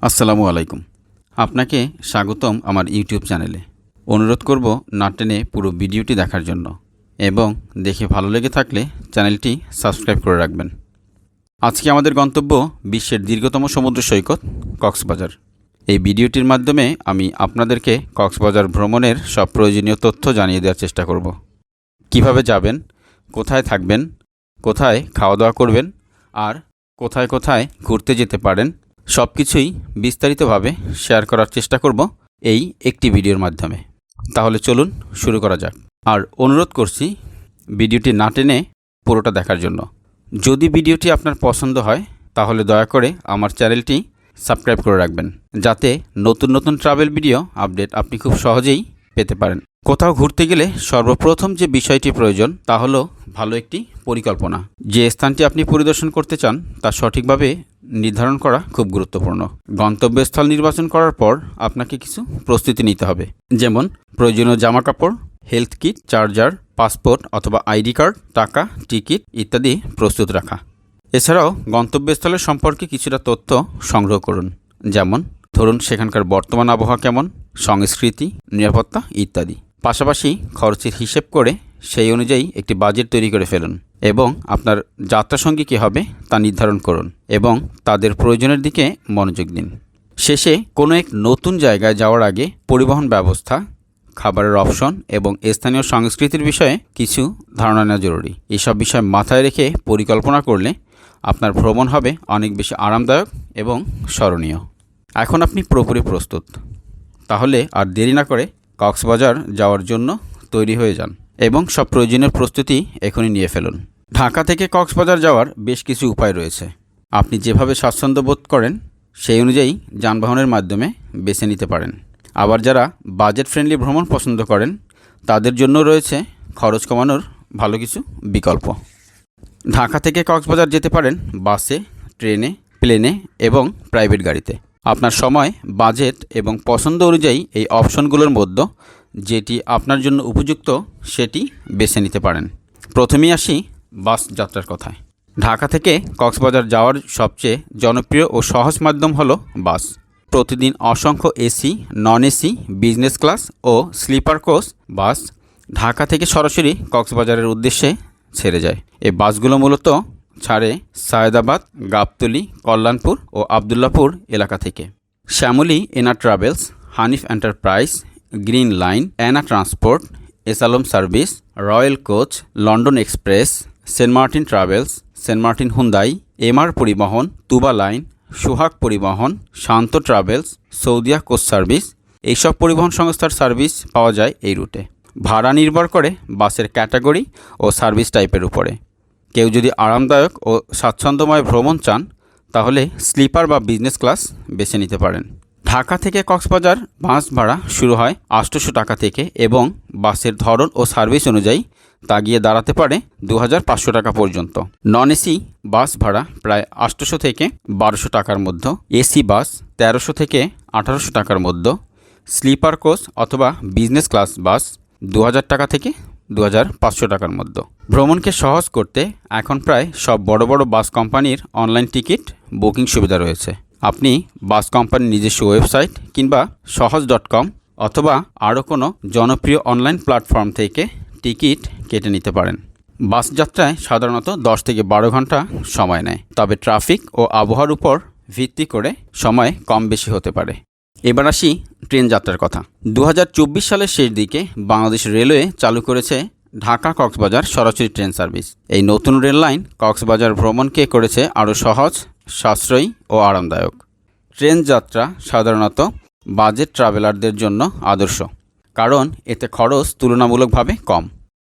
আসসালামু আলাইকুম। আপনাকে স্বাগতম আমার ইউটিউব চ্যানেলে। অনুরোধ করব না টেনে পুরো ভিডিওটি দেখার জন্য এবং দেখে ভালো লেগে থাকলে চ্যানেলটি সাবস্ক্রাইব করে রাখবেন। আজকে আমাদের গন্তব্য বিশ্বের দীর্ঘতম সমুদ্র সৈকত কক্সবাজার। এই ভিডিওটির মাধ্যমে আমি আপনাদেরকে কক্সবাজার ভ্রমণের সব প্রয়োজনীয় তথ্য জানিয়ে দেওয়ার চেষ্টা করব। কিভাবে যাবেন, কোথায় থাকবেন, কোথায় খাওয়া দাওয়া করবেন আর কোথায় কোথায় ঘুরতে যেতে পারেন সব কিছুই বিস্তারিতভাবে শেয়ার করার চেষ্টা করব এই একটি ভিডিওর মাধ্যমে। তাহলে চলুন শুরু করা যাক। আর অনুরোধ করছি ভিডিওটি না টেনে পুরোটা দেখার জন্য। যদি ভিডিওটি আপনার পছন্দ হয় তাহলে দয়া করে আমার চ্যানেলটি সাবস্ক্রাইব করে রাখবেন, যাতে নতুন নতুন ট্রাভেল ভিডিও আপডেট আপনি খুব সহজেই পেতে পারেন। কোথাও ঘুরতে গেলে সর্বপ্রথম যে বিষয়টি প্রয়োজন তা হলো ভালো একটি পরিকল্পনা। যে স্থানটি আপনি পরিদর্শন করতে চান তা সঠিকভাবে নির্ধারণ করা খুব গুরুত্বপূর্ণ। গন্তব্যস্থল নির্বাচন করার পর আপনাকে কিছু প্রস্তুতি নিতে হবে, যেমন প্রয়োজনীয় জামাকাপড়, হেলথ কিট, চার্জার, পাসপোর্ট অথবা আইডি কার্ড, টাকা, টিকিট ইত্যাদি প্রস্তুত রাখা। এছাড়াও গন্তব্যস্থলের সম্পর্কে কিছুটা তথ্য সংগ্রহ করুন, যেমন ধরুন সেখানকার বর্তমান আবহাওয়া কেমন, সংস্কৃতি, নিরাপত্তা ইত্যাদি। পাশাপাশি খরচের হিসেব করে সেই অনুযায়ী একটি বাজেট তৈরি করে ফেলুন এবং আপনার যাত্রাসঙ্গী কী হবে তা নির্ধারণ করুন এবং তাদের প্রয়োজনের দিকে মনোযোগ দিন। শেষে কোনো এক নতুন জায়গায় যাওয়ার আগে পরিবহন ব্যবস্থা, খাবারের অপশন এবং স্থানীয় সংস্কৃতির বিষয়ে কিছু ধারণা নেওয়া জরুরি। এসব বিষয় মাথায় রেখে পরিকল্পনা করলে আপনার ভ্রমণ হবে অনেক বেশি আরামদায়ক এবং স্মরণীয়। এখন আপনি পুরোপুরি প্রস্তুত, তাহলে আর দেরি না করে কক্সবাজার যাওয়ার জন্য তৈরি হয়ে যান এবং সব প্রয়োজনীয় প্রস্তুতি এখনই নিয়ে ফেলুন। ঢাকা থেকে কক্সবাজার যাওয়ার বেশ কিছু উপায় রয়েছে। আপনি যেভাবে স্বাচ্ছন্দ্য বোধ করেন সেই অনুযায়ী যানবাহনের মাধ্যমে বেছে নিতে পারেন। আবার যারা বাজেট ফ্রেন্ডলি ভ্রমণ পছন্দ করেন তাদের জন্য রয়েছে খরচ কমানোর ভালো কিছু বিকল্প। ঢাকা থেকে কক্সবাজার যেতে পারেন বাসে, ট্রেনে, প্লেনে এবং প্রাইভেট গাড়িতে। আপনার সময়, বাজেট এবং পছন্দ অনুযায়ী এই অপশনগুলোর মধ্যে যেটি আপনার জন্য উপযুক্ত সেটি বেছে নিতে পারেন। প্রথমেই আসি বাস যাত্রার কথায়। ঢাকা থেকে কক্সবাজার যাওয়ার সবচেয়ে জনপ্রিয় ও সহজ মাধ্যম হলো বাস। প্রতিদিন অসংখ্য AC, non AC, business class ও স্লিপার কোচ বাস ঢাকা থেকে সরাসরি কক্সবাজারের উদ্দেশ্যে ছেড়ে যায়। এই বাসগুলো মূলত ছাড়ে সায়েদাবাদ, গাবতলী, কল্যাণপুর ও আবদুল্লাপুর এলাকা থেকে। Shyamoli Ena travels, Hanif enterprise, green line, Ena transport, S Alam service, royal coach, London express, Saint Martin travels, Saint Martin Hyundai, MR Paribahan, Tuba line, Sohag Paribahan, Shanto travels, Saudia coach service এইসব পরিবহন সংস্থার সার্ভিস পাওয়া যায় এই রুটে। ভাড়া নির্ভর করে বাসের ক্যাটাগরি ও সার্ভিস টাইপের উপরে। কেউ যদি আরামদায়ক ও স্বাচ্ছন্দ্যময় ভ্রমণ চান তাহলে স্লিপার বা বিজনেস ক্লাস বেছে নিতে পারেন। ঢাকা থেকে কক্সবাজার বাস ভাড়া শুরু হয় 800 টাকা থেকে এবং বাসের ধরন ও সার্ভিস অনুযায়ী তা গিয়ে দাঁড়াতে পারে 2500 টাকা পর্যন্ত। নন এসি বাস ভাড়া প্রায় 800 থেকে 1200 টাকার মধ্যে, এসি বাস 1300 থেকে 1800 টাকার মধ্যে, স্লিপার কোচ অথবা বিজনেস ক্লাস বাস 2000 টাকা থেকে 2500 টাকার মধ্যে। ভ্রমণকে সহজ করতে এখন প্রায় সব বড় বড় বাস কোম্পানির অনলাইন টিকিট বুকিং সুবিধা রয়েছে। আপনি বাস কোম্পানির নিজস্ব ওয়েবসাইট কিংবা সহজ.com অথবা আরও কোনো জনপ্রিয় অনলাইন প্ল্যাটফর্ম থেকে টিকিট কেটে নিতে পারেন। বাস যাত্রায় সাধারণত 10 থেকে 12 ঘন্টা সময় নেয়, তবে ট্রাফিক ও আবহাওয়ার উপর ভিত্তি করে সময় কম বেশি হতে পারে। এবার আসি ট্রেন যাত্রার কথা। 2024 সালের শেষ দিকে বাংলাদেশ রেলওয়ে চালু করেছে ঢাকা কক্সবাজার সরাসরি ট্রেন সার্ভিস। এই নতুন রেল লাইন কক্সবাজার ভ্রমণকে করেছে আরও সহজ, সাশ্রয়ী ও আরামদায়ক। ট্রেন যাত্রা সাধারণত বাজেট ট্রাভেলারদের জন্য আদর্শ, কারণ এতে খরচ তুলনামূলকভাবে কম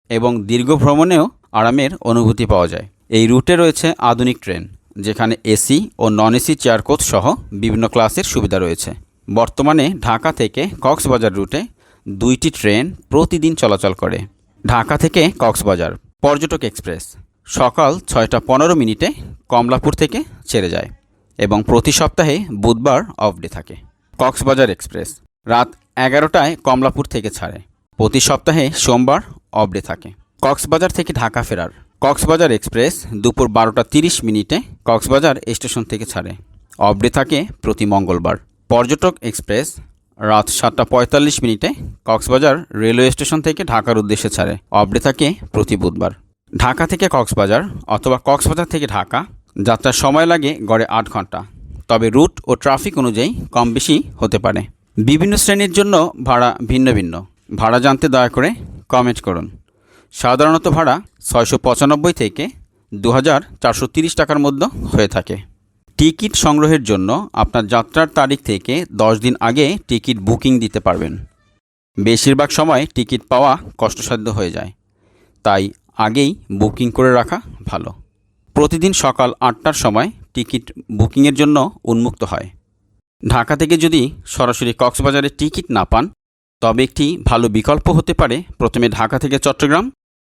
এবং দীর্ঘ ভ্রমণেও আরামের অনুভূতি পাওয়া যায়। এই রুটে রয়েছে আধুনিক ট্রেন, যেখানে এসি ও নন এসি চেয়ার কোচ সহ বিভিন্ন ক্লাসের সুবিধা রয়েছে। বর্তমানে ঢাকা থেকে কক্সবাজার রুটে 2টি ট্রেন প্রতিদিন চলাচল করে। ঢাকা থেকে কক্সবাজার পর্যটক এক্সপ্রেস সকাল 6টা 15 কমলাপুর থেকে ছেড়ে যায় এবং প্রতি সপ্তাহে বুধবার অফ ডে থাকে। কক্সবাজার এক্সপ্রেস রাত 11টায় কমলাপুর থেকে ছাড়ে, প্রতি সপ্তাহে সোমবার অফ ডে থাকে। কক্সবাজার থেকে ঢাকা ফেরার কক্সবাজার এক্সপ্রেস দুপুর 12টা 30 কক্সবাজার স্টেশন থেকে ছাড়ে, অফ ডে থাকে প্রতি মঙ্গলবার। পর্যটক এক্সপ্রেস রাত 7:45 কক্সবাজার রেলওয়ে স্টেশন থেকে ঢাকার উদ্দেশ্যে ছাড়ে। অফ ডে থাকে প্রতি বুধবার। ঢাকা থেকে কক্সবাজার অথবা কক্সবাজার থেকে ঢাকা যাত্রার সময় লাগে গড়ে 8 ঘন্টা, তবে রুট ও ট্রাফিক অনুযায়ী কম বেশি হতে পারে। বিভিন্ন শ্রেণীর জন্য ভাড়া ভিন্ন ভিন্ন। ভাড়া জানতে দয়া করে কমেন্ট করুন। সাধারণত ভাড়া 695 থেকে 2430 টাকার মধ্যে হয়ে থাকে। টিকিট সংগ্রহের জন্য আপনার যাত্রার তারিখ থেকে 10 দিন আগে টিকিট বুকিং দিতে পারবেন। বেশিরভাগ সময় টিকিট পাওয়া কষ্টসাধ্য হয়ে যায়, তাই আগেই বুকিং করে রাখা ভালো। প্রতিদিন সকাল 8টার সময় টিকিট বুকিংয়ের জন্য উন্মুক্ত হয়। ঢাকা থেকে যদি সরাসরি কক্সবাজারে টিকিট না পান, তবে একটি ভালো বিকল্প হতে পারে প্রথমে ঢাকা থেকে চট্টগ্রাম,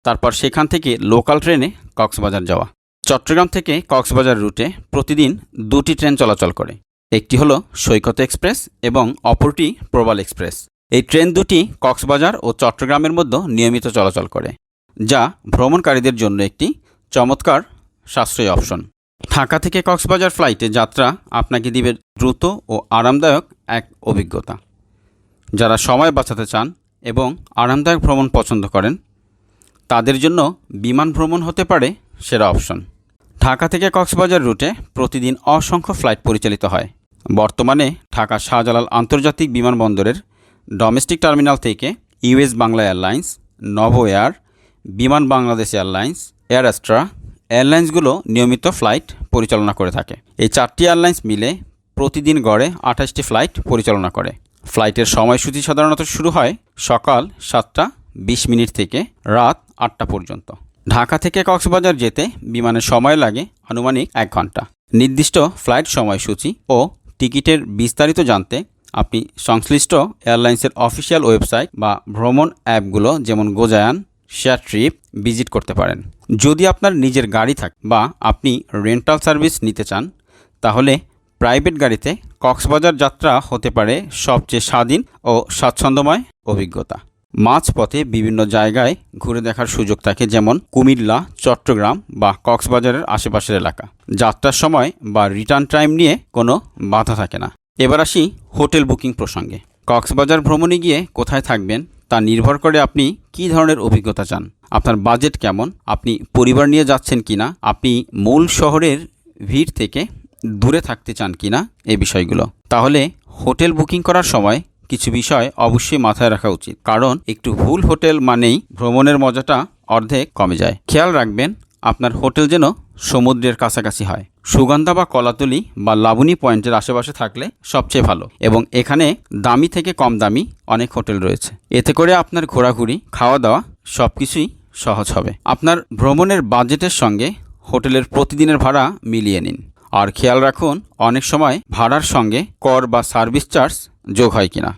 তারপর সেখান থেকে লোকাল ট্রেনে কক্সবাজার যাওয়া। চট্টগ্রাম থেকে কক্সবাজার রুটে প্রতিদিন 2টি ট্রেন চলাচল করে। একটি হলো সৈকত এক্সপ্রেস এবং অপরটি প্রবাল এক্সপ্রেস। এই ট্রেন দুটি কক্সবাজার ও চট্টগ্রামের মধ্যে নিয়মিত চলাচল করে, যা ভ্রমণকারীদের জন্য একটি চমৎকার সাশ্রয়ী অপশন। ঢাকা থেকে কক্সবাজার ফ্লাইটে যাত্রা আপনাকে দিবে দ্রুত ও আরামদায়ক এক অভিজ্ঞতা। যারা সময় বাঁচাতে চান এবং আরামদায়ক ভ্রমণ পছন্দ করেন, তাদের জন্য বিমান ভ্রমণ হতে পারে সেরা অপশন। ঢাকা থেকে কক্সবাজার রুটে প্রতিদিন অসংখ্য ফ্লাইট পরিচালিত হয়। বর্তমানে ঢাকা শাহজালাল আন্তর্জাতিক বিমানবন্দরের ডোমেস্টিক টার্মিনাল থেকে US Bangla airlines, Novo air, বিমান বাংলাদেশ এয়ারলাইন্স, এয়ার অ্যাস্ট্রা এয়ারলাইন্সগুলো নিয়মিত ফ্লাইট পরিচালনা করে থাকে। এই 4টি এয়ারলাইন্স মিলে প্রতিদিন গড়ে 28টি ফ্লাইট পরিচালনা করে। ফ্লাইটের সময়সূচি সাধারণত শুরু হয় সকাল 7:20 থেকে রাত 8টা পর্যন্ত। ঢাকা থেকে কক্সবাজার যেতে বিমানের সময় লাগে আনুমানিক 1 ঘন্টা। নির্দিষ্ট ফ্লাইট সময়সূচি ও টিকিটের বিস্তারিত জানতে আপনি সংশ্লিষ্ট এয়ারলাইন্সের অফিসিয়াল ওয়েবসাইট বা ভ্রমণ অ্যাপগুলো যেমন গোজায়ান, শেয়ার ট্রিপ ভিজিট করতে পারেন। যদি আপনার নিজের গাড়ি থাকে বা আপনি রেন্টাল সার্ভিস নিতে চান, তাহলে প্রাইভেট গাড়িতে কক্সবাজার যাত্রা হতে পারে সবচেয়ে স্বাধীন ও স্বাচ্ছন্দ্যময় অভিজ্ঞতা। মাঝপথে বিভিন্ন জায়গায় ঘুরে দেখার সুযোগ থাকে, যেমন কুমিল্লা, চট্টগ্রাম বা কক্সবাজারের আশেপাশের এলাকা। যাত্রার সময় বা রিটার্ন টাইম নিয়ে কোনো বাধা থাকে না। এবার আসি হোটেল বুকিং প্রসঙ্গে। কক্সবাজার ভ্রমণে গিয়ে কোথায় থাকবেন তা নির্ভর করে আপনি কী ধরনের অভিজ্ঞতা চান, আপনার বাজেট কেমন, আপনি পরিবার নিয়ে যাচ্ছেন কিনা, আপনি মূল শহরের ভিড় থেকে দূরে থাকতে চান কিনা, এই বিষয়গুলো। তাহলে হোটেল বুকিং করার সময় কিছু বিষয় অবশ্যই মাথায় রাখা উচিত, কারণ একটু ভুল হোটেল মানেই ভ্রমণের মজাটা অর্ধেক কমে যায়। খেয়াল রাখবেন আপনার হোটেল যেন সমুদ্রের কাছাকাছি হয়। সুগন্ধা বা কলাতলি বা লাবণী পয়েন্টের আশেপাশে থাকলে সবচেয়ে ভালো, এবং এখানে দামি থেকে কম দামি অনেক হোটেল রয়েছে। এতে করে আপনার ঘোরাঘুরি, খাওয়া দাওয়া সব কিছুই সহজ হবে। আপনার ভ্রমণের বাজেটের সঙ্গে হোটেলের প্রতিদিনের ভাড়া মিলিয়ে নিন। আর খেয়াল রাখুন অনেক সময় ভাড়ার সঙ্গে কর বা সার্ভিস চার্জ যোগ হয় কিনা।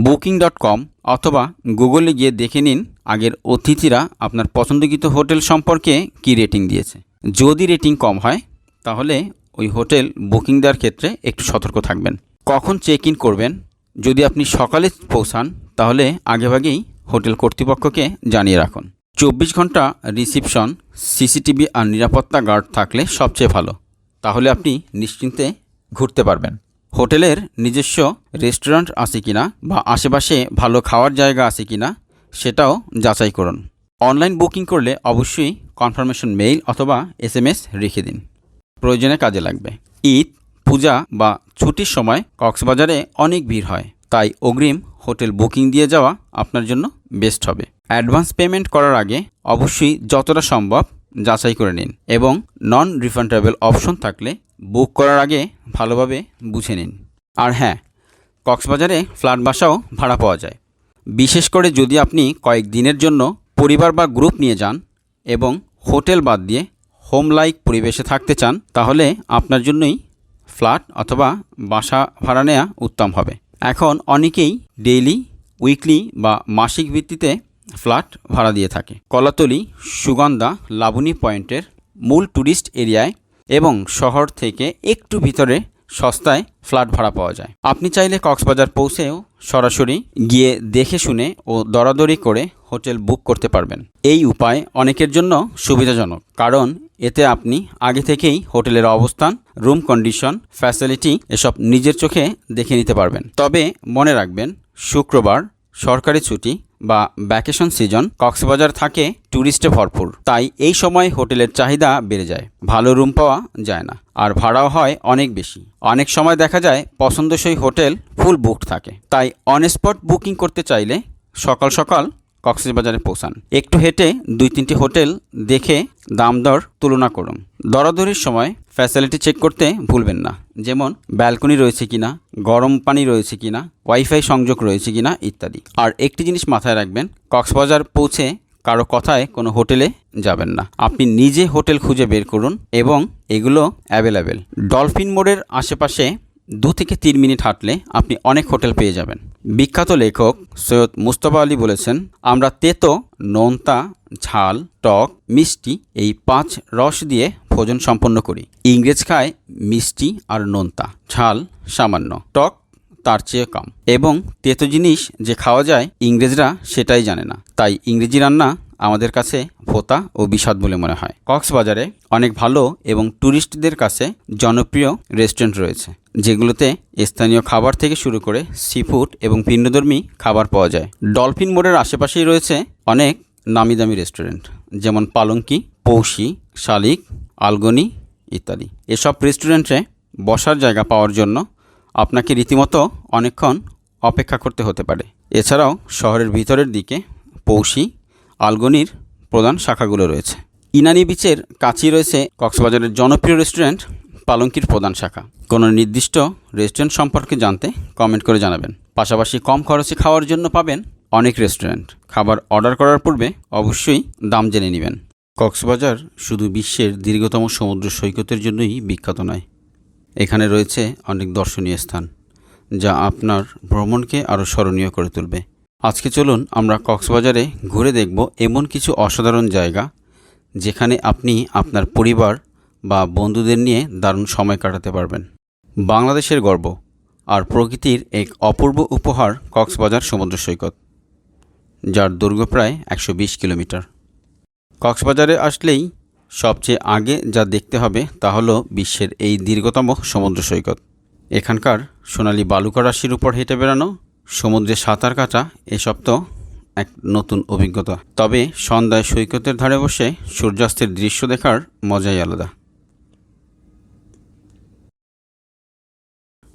booking.com অথবা গুগলে গিয়ে দেখে নিন আগের অতিথিরা আপনার পছন্দকৃত হোটেল সম্পর্কে কী রেটিং দিয়েছে। যদি রেটিং কম হয়, তাহলে ওই হোটেল বুকিং দেওয়ার ক্ষেত্রে একটু সতর্ক থাকবেন। কখন চেক ইন করবেন? যদি আপনি সকালে পৌঁছান, তাহলে আগেভাগেই হোটেল কর্তৃপক্ষকে জানিয়ে রাখুন। 24 ঘন্টা রিসিপশন, সিসিটিভি আর নিরাপত্তা গার্ড থাকলে সবচেয়ে ভালো। তাহলে আপনি নিশ্চিন্তে ঘুরতে পারবেন। হোটেলের নিজস্ব রেস্টুরেন্ট আছে কিনা বা আশেপাশে ভালো খাওয়ার জায়গা আছে কিনা সেটাও যাচাই করুন। অনলাইন বুকিং করলে অবশ্যই কনফার্মেশন মেইল অথবা SMS রেখে দিন, প্রয়োজনে কাজে লাগবে। ঈদ, পূজা বা ছুটির সময় কক্সবাজারে অনেক ভিড় হয়, তাই অগ্রিম হোটেল বুকিং দিয়ে যাওয়া আপনার জন্য বেস্ট হবে। অ্যাডভান্স পেমেন্ট করার আগে অবশ্যই যতটা সম্ভব যাচাই করে নিন, এবং নন রিফান্ডেবল অপশন থাকলে বুক করার আগে ভালোভাবে বুঝে নিন। আর হ্যাঁ, কক্সবাজারে ফ্ল্যাট বাসাও ভাড়া পাওয়া যায়। বিশেষ করে যদি আপনি কয়েক দিনের জন্য পরিবার বা গ্রুপ নিয়ে যান এবং হোটেল বাদ দিয়ে হোম লাইক পরিবেশে থাকতে চান, তাহলে আপনার জন্যই ফ্ল্যাট অথবা বাসা ভাড়া নেওয়া উত্তম হবে। এখন অনেকেই ডেইলি, উইকলি বা মাসিক ভিত্তিতে ফ্ল্যাট ভাড়া দিয়ে থাকে। কলাতলি, সুগন্ধা, লাবণী পয়েন্টের মূল ট্যুরিস্ট এরিয়ায় এবং শহর থেকে একটু ভিতরে সস্তায় ফ্ল্যাট ভাড়া পাওয়া যায়। আপনি চাইলে কক্সবাজার পৌঁছেও সরাসরি গিয়ে দেখে শুনে ও দরাদরি করে হোটেল বুক করতে পারবেন। এই উপায় অনেকের জন্য সুবিধাজনক, কারণ এতে আপনি আগে থেকেই হোটেলের অবস্থান, রুম কন্ডিশন, ফ্যাসিলিটি এসব নিজের চোখে দেখে নিতে পারবেন। তবে মনে রাখবেন, শুক্রবার, সরকারি ছুটি বা ভ্যাকেশন সিজন কক্সবাজার থাকে ট্যুরিস্টে ভরপুর, তাই এই সময় হোটেলের চাহিদা বেড়ে যায়, ভালো রুম পাওয়া যায় না, আর ভাড়াও হয় অনেক বেশি। অনেক সময় দেখা যায় পছন্দসই হোটেল ফুল বুকড থাকে, তাই অন স্পট বুকিং করতে চাইলে সকাল সকাল কক্সবাজারে পৌঁছান। একটু হেঁটে 2-3টি হোটেল দেখে দাম দর তুলনা করুন। দরাদরির সময় ফ্যাসিলিটি চেক করতে ভুলবেন না, যেমন ব্যালকনি রয়েছে কিনা, গরম পানি রয়েছে কিনা, ওয়াইফাই সংযোগ রয়েছে কিনা ইত্যাদি। আর একটি জিনিস মাথায় রাখবেন, কক্সবাজার পৌঁছে কারো কথায় কোনো হোটেলে যাবেন না, আপনি নিজে হোটেল খুঁজে বের করুন এবং এগুলো অ্যাভেলেবেল। ডলফিন মোড়ের আশেপাশে 2 থেকে 3 মিনিট হাঁটলে আপনি অনেক হোটেল পেয়ে যাবেন। বিখ্যাত লেখক সৈয়দ মুস্তফা আলী বলেছেন, আমরা তেতো, নোনতা, ঝাল, টক, মিষ্টি এই 5 রস দিয়ে ভোজন সম্পন্ন করি। ইংরেজ খায় মিষ্টি আর নোনতা, ঝাল সামান্য, টক তার চেয়ে কম, এবং তেতো জিনিস যে খাওয়া যায় ইংরেজরা সেটাই জানে না, তাই ইংরেজি রান্না আমাদের কাছে ভোতা ও বিস্বাদ বলে মনে হয়। কক্সবাজারে অনেক ভালো এবং ট্যুরিস্টদের কাছে জনপ্রিয় রেস্টুরেন্ট রয়েছে, যেগুলোতে স্থানীয় খাবার থেকে শুরু করে সি ফুড এবং ভিন্নধর্মী খাবার পাওয়া যায়। ডলফিন মোড়ের আশেপাশেই রয়েছে অনেক নামি দামি রেস্টুরেন্ট, যেমন পালঙ্কি, পৌষি, শালিক, আলগনি ইত্যাদি। এসব রেস্টুরেন্টে বসার জায়গা পাওয়ার জন্য আপনাকে রীতিমতো অনেকক্ষণ অপেক্ষা করতে হতে পারে। এছাড়াও শহরের ভিতরের দিকে পৌষি, আলগনির প্রধান শাখাগুলো রয়েছে। ইনানি বিচের কাছেই রয়েছে কক্সবাজারের জনপ্রিয় রেস্টুরেন্ট পালঙ্কির প্রধান শাখা। কোনো নির্দিষ্ট রেস্টুরেন্ট সম্পর্কে জানতে কমেন্ট করে জানাবেন। পাশাপাশি কম খরচে খাওয়ার জন্য পাবেন অনেক রেস্টুরেন্ট। খাবার অর্ডার করার পূর্বে অবশ্যই দাম জেনে নেবেন। কক্সবাজার শুধু বিশ্বের দীর্ঘতম সমুদ্র সৈকতের জন্যই বিখ্যাত নয়, এখানে রয়েছে অনেক দর্শনীয় স্থান, যা আপনার ভ্রমণকে আরও স্মরণীয় করে তুলবে। আজকে চলুন আমরা কক্সবাজারে ঘুরে দেখব এমন কিছু অসাধারণ জায়গা, যেখানে আপনি আপনার পরিবার বা বন্ধুদের নিয়ে দারুণ সময় কাটাতে পারবেন। বাংলাদেশের গর্ব আর প্রকৃতির এক অপূর্ব উপহার কক্সবাজার সমুদ্র সৈকত, যার দৈর্ঘ্য প্রায় 120 কিলোমিটার। কক্সবাজারে আসলেই সবচেয়ে আগে যা দেখতে হবে তা হলো বিশ্বের এই দীর্ঘতম সমুদ্র সৈকত। এখানকার সোনালি বালুকা রাশির উপর হেঁটে বেড়ানো, সমুদ্রে সাঁতার কাটা এসব তো এক নতুন অভিজ্ঞতা। তবে সন্ধ্যায় সৈকতের ধারে বসে সূর্যাস্তের দৃশ্য দেখার মজাই আলাদা।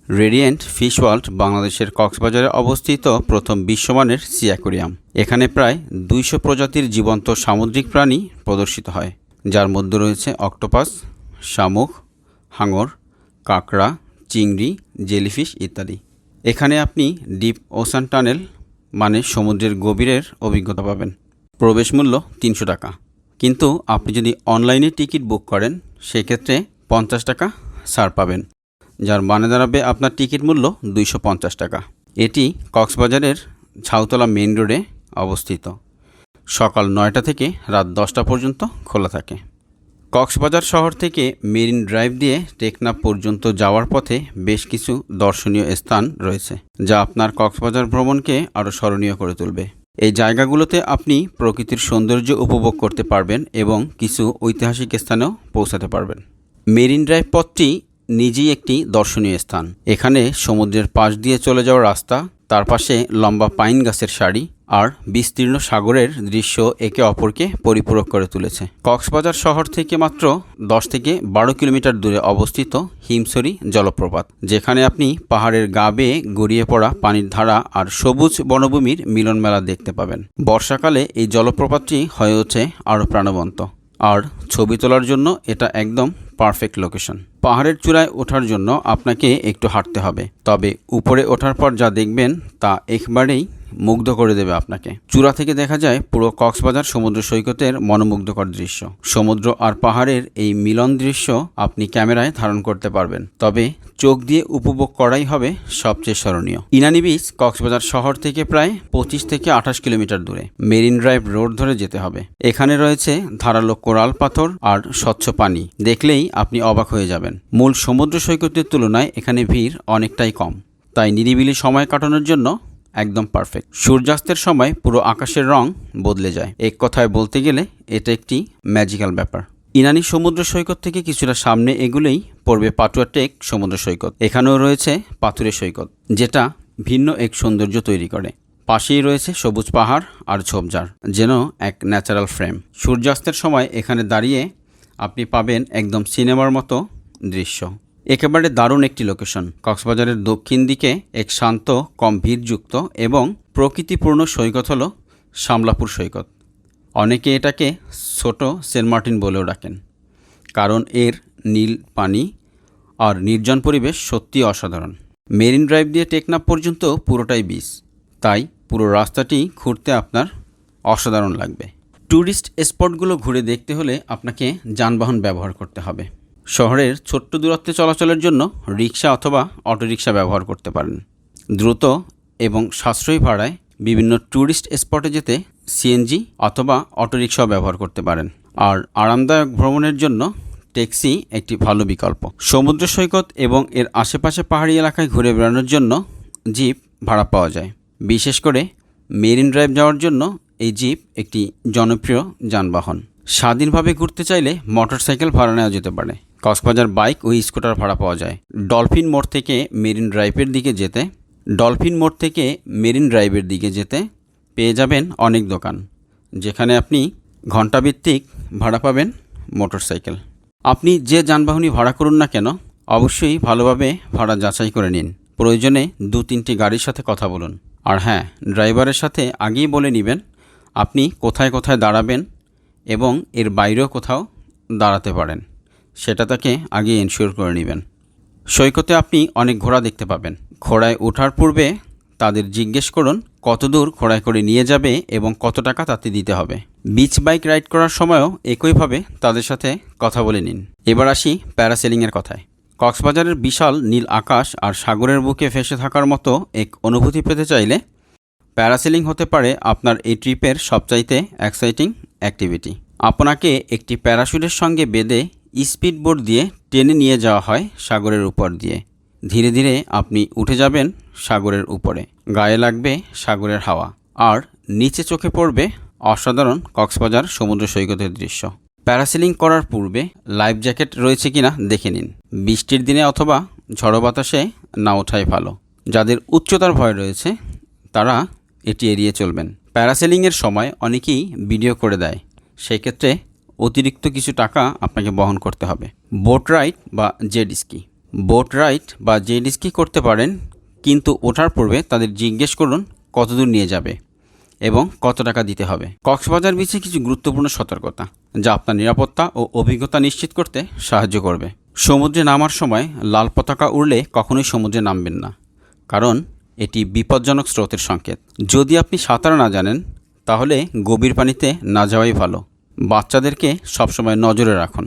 রেডিয়েন্ট ফিশ ওয়ার্ল্ড বাংলাদেশের কক্সবাজারে অবস্থিত প্রথম বিশ্বমানের সি অ্যাকোরিয়াম। এখানে প্রায় 200 প্রজাতির জীবন্ত সামুদ্রিক প্রাণী প্রদর্শিত হয়, যার মধ্যে রয়েছে অক্টোপাস, শামুক, হাঙর, কাঁকড়া, চিংড়ি, জেলিফিশ ইত্যাদি। এখানে আপনি ডিপ ওশান টানেল মানে সমুদ্রের গভীরের অভিজ্ঞতা পাবেন। প্রবেশ মূল্য 300 টাকা, কিন্তু আপনি যদি অনলাইনে টিকিট বুক করেন সেক্ষেত্রে 50 টাকা ছাড় পাবেন, যার মানে দাঁড়াবে আপনার টিকিট মূল্য 250 টাকা। এটি কক্সবাজারের ঝাউতলা মেইন রোডে অবস্থিত। সকাল 9টা থেকে রাত 10টা পর্যন্ত খোলা থাকে। কক্সবাজার শহর থেকে মেরিন ড্রাইভ দিয়ে টেকনাফ পর্যন্ত যাওয়ার পথে বেশ কিছু দর্শনীয় স্থান রয়েছে, যা আপনার কক্সবাজার ভ্রমণকে আরও স্মরণীয় করে তুলবে। এই জায়গাগুলোতে আপনি প্রকৃতির সৌন্দর্য উপভোগ করতে পারবেন এবং কিছু ঐতিহাসিক স্থানেও পৌঁছাতে পারবেন। মেরিন ড্রাইভ পথটি নিজেই একটি দর্শনীয় স্থান। এখানে সমুদ্রের পাশ দিয়ে চলে যাওয়ার রাস্তা, তার পাশে লম্বা পাইন গাছের সারি আর বিস্তীর্ণ সাগরের দৃশ্য একে অপরকে পরিপূরক করে তুলেছে। কক্সবাজার শহর থেকে মাত্র 10 থেকে 12 কিলোমিটার দূরে অবস্থিত হিমছড়ি জলপ্রপাত, যেখানে আপনি পাহাড়ের গা বেয়ে গড়িয়ে পড়া পানির ধারা আর সবুজ বনভূমির মিলন মেলা দেখতে পাবেন। বর্ষাকালে এই জলপ্রপাতটি হয়ে ওঠে আরও প্রাণবন্ত, আর ছবি তোলার জন্য এটা একদম পারফেক্ট লোকেশন। পাহাড়ের চূড়ায় ওঠার জন্য আপনাকে একটু হাঁটতে হবে, তবে উপরে ওঠার পর যা দেখবেন তা একেবারেই মুগ্ধ করে দেবে আপনাকে। চূড়া থেকে দেখা যায় পুরো কক্সবাজার সমুদ্র সৈকতের মনোমুগ্ধকর দৃশ্য। সমুদ্র আর পাহাড়ের এই মিলন দৃশ্য আপনি ক্যামেরায় ধারণ করতে পারবেন, তবে চোখ দিয়ে উপভোগ করাই হবে সবচেয়ে স্মরণীয়। ইনানি বিচ কক্সবাজার শহর থেকে প্রায় 25 থেকে 28 কিলোমিটার দূরে। মেরিন ড্রাইভ রোড ধরে যেতে হবে। এখানে রয়েছে ধারালো কোরাল পাথর আর স্বচ্ছ পানি, দেখলেই আপনি অবাক হয়ে যাবেন। মূল সমুদ্র সৈকতের তুলনায় এখানে ভিড় অনেকটাই কম, তাই নিরিবিলি সময় কাটানোর জন্য একদম পারফেক্ট। সূর্যাস্তের সময় পুরো আকাশের রং বদলে যায়। এক কথায় বলতে গেলে এটা একটি ম্যাজিক্যাল ব্যাপার। ইনানি সমুদ্র সৈকত থেকে কিছুটা সামনে এগুলেই পড়বে পাটুয়া টেক সমুদ্র সৈকত। এখানেও রয়েছে পাথুরে সৈকত, যেটা ভিন্ন এক সৌন্দর্য তৈরি করে। পাশেই রয়েছে সবুজ পাহাড় আর ঝোপঝাড়, যেন এক ন্যাচারাল ফ্রেম। সূর্যাস্তের সময় এখানে দাঁড়িয়ে আপনি পাবেন একদম সিনেমার মতো দৃশ্য। একেবারে দারুণ একটি লোকেশন। কক্সবাজারের দক্ষিণ দিকে এক শান্ত, কম ভিড়যুক্ত এবং প্রকৃতিপূর্ণ সৈকত হল শামলাপুর সৈকত। অনেকে এটাকে ছোট সেন্ট মার্টিন বলেও ডাকেন, কারণ এর নীল পানি আর নির্জন পরিবেশ সত্যি অসাধারণ। মেরিন ড্রাইভ দিয়ে টেকনাফ পর্যন্ত পুরোটাই বিচ, তাই পুরো রাস্তাটি ঘুরতে আপনার অসাধারণ লাগবে। ট্যুরিস্ট স্পটগুলো ঘুরে দেখতে হলে আপনাকে যানবাহন ব্যবহার করতে হবে। শহরের ছোট্ট দূরত্বে চলাচলের জন্য রিক্সা অথবা অটোরিক্সা ব্যবহার করতে পারেন। দ্রুত এবং সাশ্রয়ী ভাড়ায় বিভিন্ন ট্যুরিস্ট স্পটে যেতে সিএনজি অথবা অটোরিক্সাও ব্যবহার করতে পারেন। আর আরামদায়ক ভ্রমণের জন্য ট্যাক্সি একটি ভালো বিকল্প। সমুদ্র সৈকত এবং এর আশেপাশে পাহাড়ি এলাকায় ঘুরে বেড়ানোর জন্য জিপ ভাড়া পাওয়া যায়। বিশেষ করে মেরিন ড্রাইভ যাওয়ার জন্য এই জিপ একটি জনপ্রিয় যানবাহন। স্বাধীনভাবে ঘুরতে চাইলে মোটরসাইকেল ভাড়া নেওয়া যেতে পারে। কক্সবাজার বাইক ও স্কুটার ভাড়া পাওয়া যায়। ডলফিন মোড় থেকে মেরিন ড্রাইভের দিকে যেতে পেয়ে যাবেন অনেক দোকান, যেখানে আপনি ঘণ্টাভিত্তিক ভাড়া পাবেন মোটরসাইকেল। আপনি যে যানবাহনই ভাড়া করুন না কেন, অবশ্যই ভালোভাবে ভাড়া যাচাই করে নিন। প্রয়োজনে 2-3টি গাড়ির সাথে কথা বলুন। আর হ্যাঁ, ড্রাইভারের সাথে আগেই বলে নেবেন আপনি কোথায় কোথায় দাঁড়াবেন এবং এর বাইরেও কোথাও দাঁড়াতে পারেন, সেটা তাকে আগে এনশিওর করে নেবেন। সৈকতে আপনি অনেক ঘোড়া দেখতে পাবেন। ঘোড়ায় ওঠার পূর্বে তাদের জিজ্ঞেস করুন কত দূর ঘোড়ায় করে নিয়ে যাবে এবং কত টাকা তাতে দিতে হবে। বিচ বাইক রাইড করার সময়ও একইভাবে তাদের সাথে কথা বলে নিন। এবার আসি প্যারাসেলিংয়ের কথায়। কক্সবাজারের বিশাল নীল আকাশ আর সাগরের বুকে ভেসে থাকার মতো এক অনুভূতি পেতে চাইলে প্যারাসেলিং হতে পারে আপনার এই ট্রিপের সবচাইতে এক্সাইটিং অ্যাক্টিভিটি। আপনাকে একটি প্যারাশুটের সঙ্গে বেঁধে স্পিডবোট দিয়ে টেনে নিয়ে যাওয়া হয় সাগরের উপর দিয়ে। ধীরে ধীরে আপনি উঠে যাবেন সাগরের উপরে। গায়ে লাগবে সাগরের হাওয়া, আর নিচে চোখে পড়বে অসাধারণ কক্সবাজার সমুদ্র সৈকতের দৃশ্য। প্যারাসেলিং করার পূর্বে লাইফ জ্যাকেট রয়েছে কিনা দেখে নিন। বৃষ্টির দিনে অথবা ঝড়ো বাতাসে না ওঠাই ভালো। যাদের উচ্চতার ভয় রয়েছে তারা এটি এড়িয়ে চলবেন। প্যারাসেলিংয়ের সময় অনেকেই ভিডিও করে দেয়, সেই ক্ষেত্রে অতিরিক্ত কিছু টাকা আপনাকে বহন করতে হবে। বোট রাইড বা জেট স্কি করতে পারেন, কিন্তু ওঠার পূর্বে তাদের জিজ্ঞেস করুন কত দূর নিয়ে যাবে এবং কত টাকা দিতে হবে। কক্সবাজার বিচে কিছু গুরুত্বপূর্ণ সতর্কতা যা আপনার নিরাপত্তা ও অভিজ্ঞতা নিশ্চিত করতে সাহায্য করবে। সমুদ্রে নামার সময় লাল পতাকা উড়লে কখনোই সমুদ্রে নামবেন না, কারণ এটি বিপজ্জনক স্রোতের সংকেত। যদি আপনি সাঁতার না জানেন তাহলে গভীর পানিতে না যাওয়াই ভালো। বাচ্চাদেরকে সবসময় নজরে রাখুন।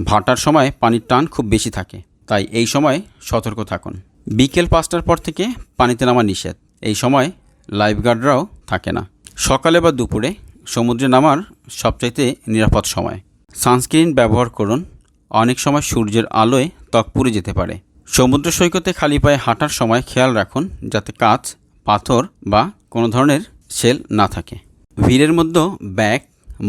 ভাটার সময় পানির টান খুব বেশি থাকে, তাই এই সময় সতর্ক থাকুন। বিকেল 5টার পর থেকে পানিতে নামা নিষেধ। এই সময় লাইফগার্ডরাও থাকে না। সকালে বা দুপুরে সমুদ্রে নামার সবচাইতে নিরাপদ সময়। সানস্ক্রিন ব্যবহার করুন। অনেক সময় সূর্যের আলোয় ত্বক পুড়ে যেতে পারে। সমুদ্র সৈকতে খালি পায়ে হাঁটার সময় খেয়াল রাখুন যাতে কাঁচ, পাথর বা কোনো ধরনের শেল না থাকে। ভিড়ের মধ্যে ব্যাগ,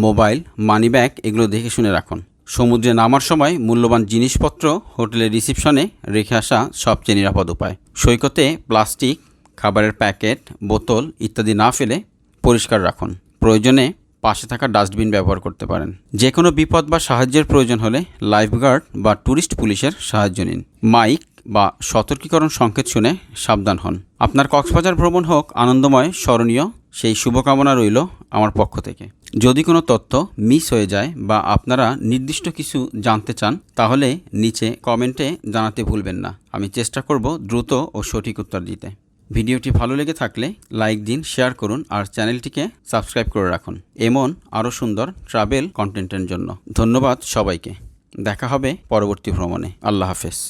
মোবাইল, মানি ব্যাগ এগুলো দেখে শুনে রাখুন। সমুদ্রে নামার সময় মূল্যবান জিনিসপত্র হোটেলের রিসিপশনে রেখে আসা সবচেয়ে নিরাপদ উপায়। সৈকতে প্লাস্টিক, খাবারের প্যাকেট, বোতল ইত্যাদি না ফেলে পরিষ্কার রাখুন। প্রয়োজনে পাশে থাকা ডাস্টবিন ব্যবহার করতে পারেন। যে কোনো বিপদ বা সাহায্যের প্রয়োজন হলে লাইফগার্ড বা ট্যুরিস্ট পুলিশের সাহায্য নিন। মাইক বা সতর্কীকরণ সংকেত শুনে সাবধান হন। আপনার কক্সবাজার ভ্রমণ হোক আনন্দময়, স্মরণীয়, সেই শুভকামনা রইল আমার পক্ষ থেকে। যদি কোনো তথ্য মিস হয়ে যায় বা আপনারা নির্দিষ্ট কিছু জানতে চান তাহলে নিচে কমেন্টে জানাতে ভুলবেন না। আমি চেষ্টা করব দ্রুত ও সঠিক উত্তর দিতে। ভিডিওটি ভালো লেগে থাকলে লাইক দিন, শেয়ার করুন আর চ্যানেলটিকে সাবস্ক্রাইব করে রাখুন এমন আরও সুন্দর ট্রাভেল কন্টেন্টের জন্য। ধন্যবাদ সবাইকে। দেখা হবে পরবর্তী ভ্রমণে। আল্লাহ হাফেজ।